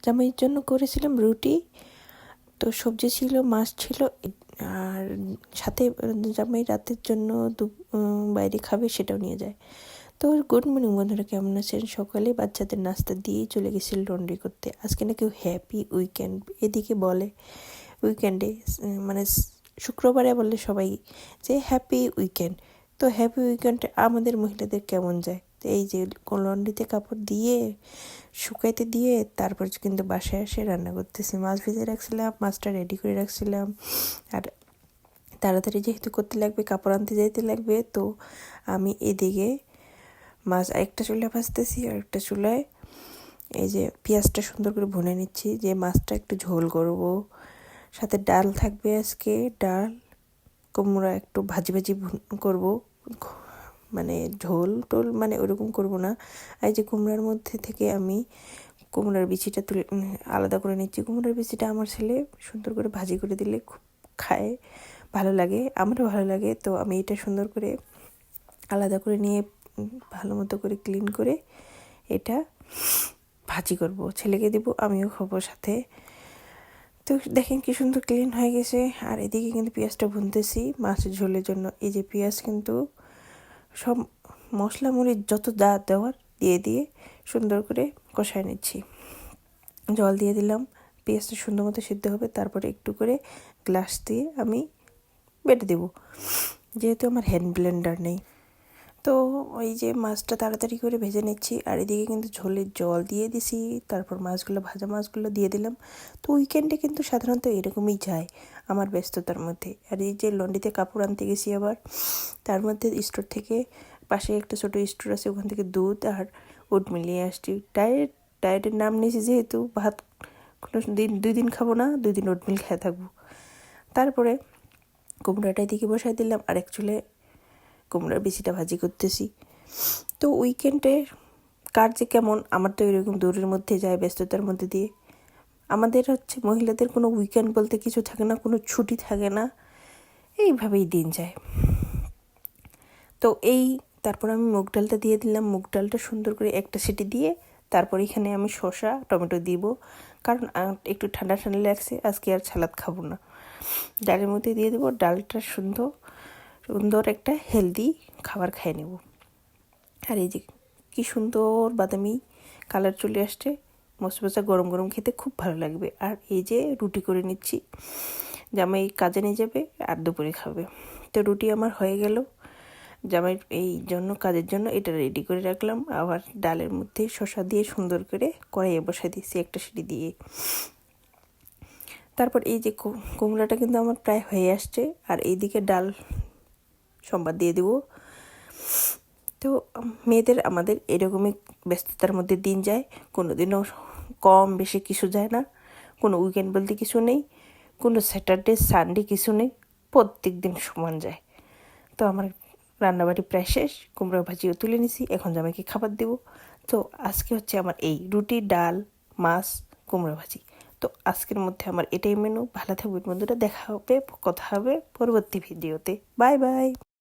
জামাইয়ের জন্য করেছিলাম রুটি, তো সবজি ছিল, মাছ ছিল, আর সাথে জামাই রাতের জন্য বাইরে খাবে সেটাও নিয়ে যায়। তো গুড মর্নিং বন্ধুরা, কেমন আছেন? সকালে বাচ্চাদের নাস্তা দিয়েই চলে গেছিল লন্ড্রি করতে। আজকে নাকি হ্যাপি উইকেন্ড এদিকে বলে, উইকেন্ডে মানে শুক্রবারে বললে সবাই যে হ্যাপি উইকেন্ড। তো হ্যাপি উইকেন্ডে আমাদের মহিলাদের কেমন যায়? তো এই যে লন্ড্রিতে কাপড় দিয়ে শুকাইতে দিয়ে তারপর কিন্তু বাসায় এসে রান্না করতেছি। মাছ ভেজে রাখছিলাম, মাছটা রেডি করে রাখছিলাম, আর তাড়াতাড়ি যেহেতু করতে লাগবে, কাপড় আনতে যাইতে লাগবে, তো আমি এদিকে মাছ আরেকটা চুলায় ভাজতেছি, আর একটা চুলায় এই যে পেঁয়াজটা সুন্দর করে ভুনে নিচ্ছি, যে মাছটা একটু ঝোল করব, সাথে ডাল থাকবে আজকে, ডাল কুমড়া একটু ভাজি ভাজি করব, মানে ঝোল টোল মানে ওরকম করব না। এই যে কুমড়ার মধ্যে থেকে আমি কুমড়ার বিচিটা তুলে আলাদা করে নিচ্ছি। কুমড়ার বিচিটা আমার ছেলে সুন্দর করে ভাজি করে দিলে খুব খায়, ভালো লাগে, আমারও ভালো লাগে। তো আমি এটা সুন্দর করে আলাদা করে নিয়ে ভালো মতো করে ক্লিন করে এটা ভাজি করব, ছেলেকে দেবো, আমিও খাবো সাথে। তো দেখেন কি সুন্দর ক্লিন হয়ে গেছে। আর এদিকে কিন্তু পেঁয়াজটা ভুনতেছি মাছের ঝোলের জন্য। এই যে পেঁয়াজ কিন্তু সব মশলা মরিচ যত যা দেওয়ার দিয়ে দিয়ে সুন্দর করে কষায় নিচ্ছি। জল দিয়ে দিলাম, পেঁয়াজটা সুন্দর মতো সিদ্ধ হবে, তারপরে একটু করে গ্লাস দিয়ে আমি বেটে দেবো, যেহেতু আমার হ্যান্ড ব্লেন্ডার নেই। তো ওই যে মাছটা তাড়াতাড়ি করে ভেজে নিচ্ছি, আর এদিকে কিন্তু ঝোলের জল দিয়ে দিছি, তারপর মাছগুলো ভাজা মাছগুলো দিয়ে দিলাম। তো উইকেন্ডে কিন্তু সাধারণত এরকমই যায় আমার ব্যস্ততার মধ্যে। আর এই যে লন্ড্রিতে কাপড় আনতে গেছি, আবার তার মধ্যে স্টোর থেকে, পাশে একটা ছোটো স্টোর আছে, ওখান থেকে দুধ আর ওট মিলিয়ে আসছি। ডায়েটের নাম নিয়েছি যেহেতু, ভাত কোনো দিন 2 দিন খাবো না, 2 দিন ওটমিল খেয়ে থাকবো। তারপরে কুমড়াটা এদিকে বসাই দিলাম, আর এক চুলে কুমড়ার বিচিটা ভাজি করতেছি। তো উইকেন্ডে কার যে কেমন, আমার তো এরকম দৌড়ের মধ্যে যায়, ব্যস্ততার মধ্যে দিয়ে। আমাদের হচ্ছে মহিলাদের কোনো উইকেন্ড বলতে কিছু থাকে না, কোনো ছুটি থাকে না, এইভাবেই দিন যায়। তো তারপর আমি মুগ ডালটা দিয়ে দিলাম। মুগ ডালটা সুন্দর করে একটা সিটি দিয়ে তারপর এখানে আমি শসা টমেটো দিব, কারণ একটু ঠান্ডা ঠান্ডা লাগছে, আজকে আর সালাদ খাবো না। ডালের মধ্যে দিয়ে দেবো, ডালটা সুন্দর একটা হেলদি খাবার খেয়ে নেব। আর এই যে কি সুন্দর বাদামি কালার চলে আসছে, মশমশা গরম গরম খেতে খুব ভালো লাগবে। আর এই যে রুটি করে নিচ্ছি, জামাই কাজে নিয়ে যাবে আর দুপুরে খাবে। তো রুটি আমার হয়ে গেল, জামাই এই জন্য কাজের জন্য এটা রেডি করে রাখলাম। আবার ডালের মধ্যে শসা দিয়ে সুন্দর করে কড়াইয়ে বসাই দিয়েছি একটা সিটি দিয়ে। তারপর এই যে কুমড়াটা কিন্তু আমার প্রায় হয়ে আসছে, আর এইদিকে ডাল সম্বাদ দিয়ে দেবো। তো মেয়েদের আমাদের এরকমই ব্যস্ততার মধ্যে দিন যায়, কোনো দিনও কম বেশি কিছু যায় না, কোনো উইকেন্ড বলতে কিছু নেই, কোনো স্যাটারডে সানডে কিছু নেই, প্রত্যেক দিন সমান যায়। তো আমার রান্নাবাড়ি প্রায় শেষ, কুমড়ো ভাজিও তুলে নিছি, এখন জামাইকে খাবার দেবো। তো আজকে হচ্ছে আমার এই রুটি, ডাল, মাছ, কুমড়ো ভাজি। তো আজকের মধ্যে আমার এটাই মেনু। ভালো থাকবেন বন্ধুরা, দেখা হবে, কথা হবে পরবর্তী ভিডিওতে। Bye bye.